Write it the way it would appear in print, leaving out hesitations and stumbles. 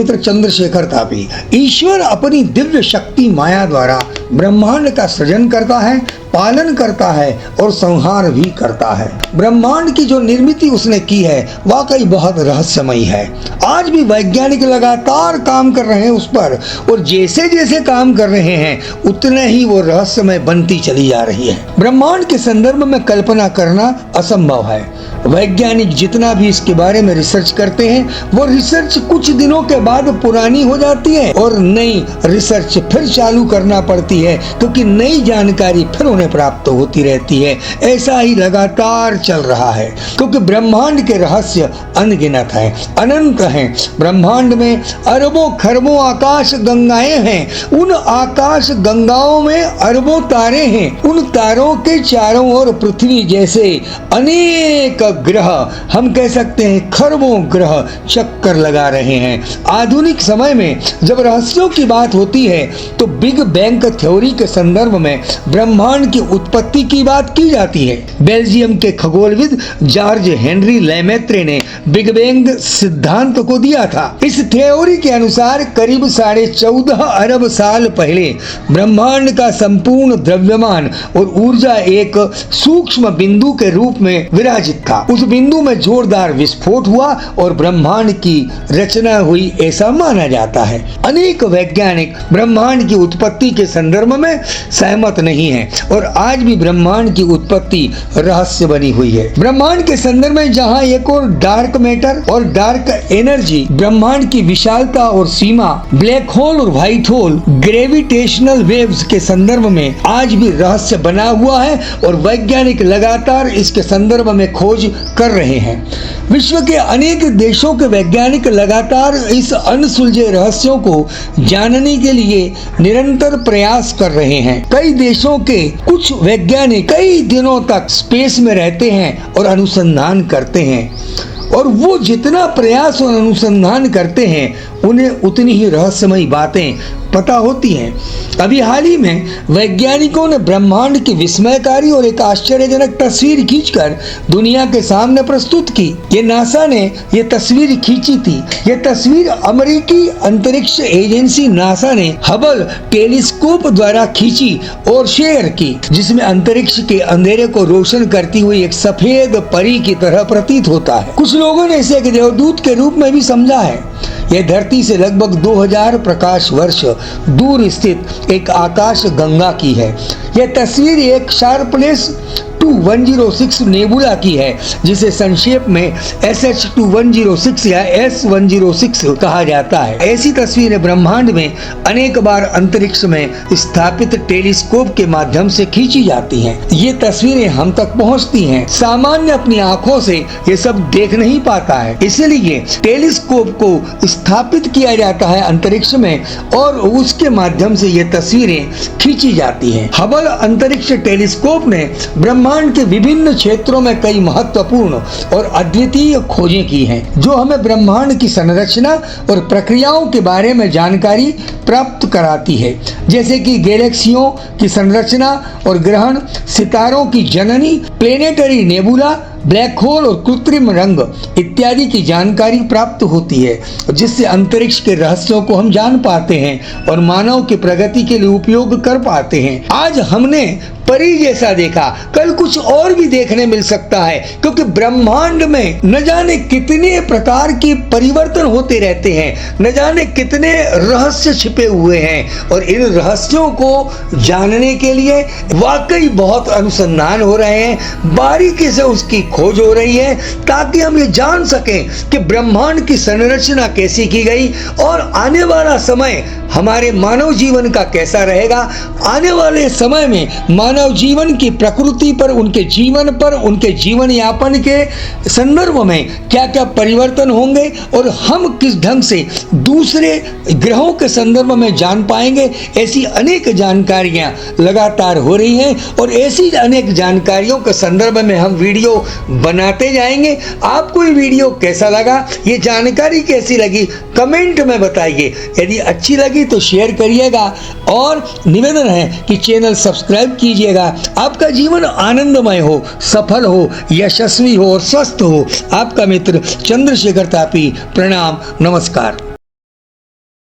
मित्र चंद्रशेखर तापी। ईश्वर अपनी दिव्य शक्ति माया द्वारा ब्रह्मांड का सृजन करता है, पालन करता है और संहार भी करता है। ब्रह्मांड की जो निर्मिति उसने की है वाकई बहुत रहस्यमयी है। आज भी वैज्ञानिक लगातार काम कर रहे हैं उस पर, और जैसे जैसे काम कर रहे हैं उतने ही वो रहस्यमय बनती चली जा रही है। ब्रह्मांड के संदर्भ में कल्पना करना असंभव है। वैज्ञानिक जितना भी इसके बारे में रिसर्च करते हैं वो रिसर्च कुछ दिनों के बाद पुरानी हो जाती है और नई रिसर्च फिर चालू करना पड़ती है, क्योंकि नई जानकारी फिर उन्हें प्राप्त होती रहती है। ऐसा ही लगातार चल रहा है, क्योंकि ब्रह्मांड के रहस्य अनगिनत हैं, अनंत हैं। ब्रह्मांड में अरबों खरबों आकाश गंगाएं हैं। उन आकाश गंगाओं में अरबों तारे हैं। उन तारों के चारों ओर पृथ्वी जैसे अनेक ग्रह, हम कह सकते हैं खरबों ग्रह चक्कर लगा रहे हैं। आधुनिक समय में जब रहस्यों की बात होती है तो बिग बैंग थ्योरी के संदर्भ में ब्रह्मांड की उत्पत्ति की बात की जाती है। बेल्जियम के खगोलविद जॉर्ज हेनरी लेमेत्रे ने बिग बैंग सिद्धांत को दिया था। इस थ्योरी के अनुसार करीब 14.5 अरब साल पहले ब्रह्मांड का संपूर्ण द्रव्यमान और ऊर्जा एक सूक्ष्म बिंदु के रूप में विराजित था। उस बिंदु में जोरदार विस्फोट हुआ और ब्रह्मांड की रचना हुई, ऐसा माना जाता है। अनेक वैज्ञानिक ब्रह्मांड की उत्पत्ति के संदर्भ में सहमत नहीं है और आज भी ब्रह्मांड की उत्पत्ति रहस्य बनी हुई है। ब्रह्मांड के संदर्भ में जहां एक और डार्क मैटर और डार्क एनर्जी, ब्रह्मांड की विशालता और सीमा, ब्लैक होल और व्हाइट होल, ग्रेविटेशनल वेव्स के संदर्भ में आज भी रहस्य बना हुआ है और वैज्ञानिक लगातार इसके संदर्भ में खोज कर रहे हैं। विश्व के अनेक देशों के वैज्ञानिक लगातार इस अनसुलझे रहस्यों को जानने के लिए निरंतर प्रयास कर रहे हैं। कई देशों के कुछ वैज्ञानिक कई दिनों तक स्पेस में रहते हैं और अनुसंधान करते हैं, और वो जितना प्रयास और अनुसंधान करते हैं उन्हें उतनी ही रहस्यमयी बातें पता होती हैं। अभी हाल ही में वैज्ञानिकों ने ब्रह्मांड की विस्मयकारी और एक आश्चर्यजनक तस्वीर खींचकर दुनिया के सामने प्रस्तुत की। ये नासा ने ये तस्वीर खींची थी। ये तस्वीर अमेरिकी अंतरिक्ष एजेंसी नासा ने हबल टेलीस्कोप द्वारा खींची और शेयर की, जिसमें अंतरिक्ष के अंधेरे को रोशन करती हुई एक सफेद परी की तरह प्रतीत होता है। कुछ लोगों ने इसे एक देवदूत के रूप में भी समझा है। यह धरती से लगभग 2000 प्रकाश वर्ष दूर स्थित एक आकाश गंगा की है। यह तस्वीर एक शार्पनेस 2106 नेबुला की है, जिसे संक्षेप में SH2106 या S106 कहा जाता है। ऐसी तस्वीरें ब्रह्मांड में अनेक बार अंतरिक्ष में स्थापित टेलीस्कोप के माध्यम से खींची जाती हैं। ये तस्वीरें हम तक पहुंचती हैं। सामान्य अपनी आंखों से ये सब देख नहीं पाता है, इसलिए टेलीस्कोप को स्थापित किया जाता है अंतरिक्ष में और उसके माध्यम से ये तस्वीरें खींची जाती हैं। हबल अंतरिक्ष टेलीस्कोप ने ब्रह्मांड के विभिन्न क्षेत्रों में कई महत्वपूर्ण और अद्वितीय खोजें की हैं, जो हमें ब्रह्मांड की संरचना और प्रक्रियाओं के बारे में जानकारी प्राप्त कराती है, जैसे कि गैलेक्सियों की संरचना और ग्रहण, सितारों की जननी, प्लेनेटरी नेबुला, ब्लैक होल और कृत्रिम रंग इत्यादि की जानकारी प्राप्त होती है, जिससे अंतरिक्ष के रहस्यों को हम जान पाते हैं और मानव की प्रगति के लिए उपयोग कर पाते हैं। आज हमने परी जैसा देखा, कल कुछ और भी देखने मिल सकता है, क्योंकि ब्रह्मांड में न जाने कितने प्रकार के परिवर्तन होते रहते हैं, न जाने कितने रहस्य छिपे हुए हैं, और इन रहस्यों को जानने के लिए वाकई बहुत अनुसंधान हो रहे हैं, बारीकी से उसकी खोज हो रही है, ताकि हम ये जान सकें कि ब्रह्मांड की संरचना कैसी की गई और आने वाला समय हमारे मानव जीवन का कैसा रहेगा। आने वाले समय में मानव जीवन की प्रकृति पर, उनके जीवन पर, उनके जीवन यापन के संदर्भ में क्या क्या परिवर्तन होंगे और हम किस ढंग से दूसरे ग्रहों के संदर्भ में जान पाएंगे। ऐसी अनेक जानकारियां लगातार हो रही हैं और ऐसी अनेक जानकारियों के संदर्भ में हम वीडियो बनाते जाएंगे। आपको ये वीडियो कैसा लगा, ये जानकारी कैसी लगी, कमेंट में बताइए। यदि अच्छी लगी तो शेयर करिएगा और निवेदन है कि चैनल सब्सक्राइब कीजिएगा। आपका जीवन आनंदमय हो, सफल हो, यशस्वी हो और स्वस्थ हो। आपका मित्र चंद्रशेखर तापी। प्रणाम, नमस्कार।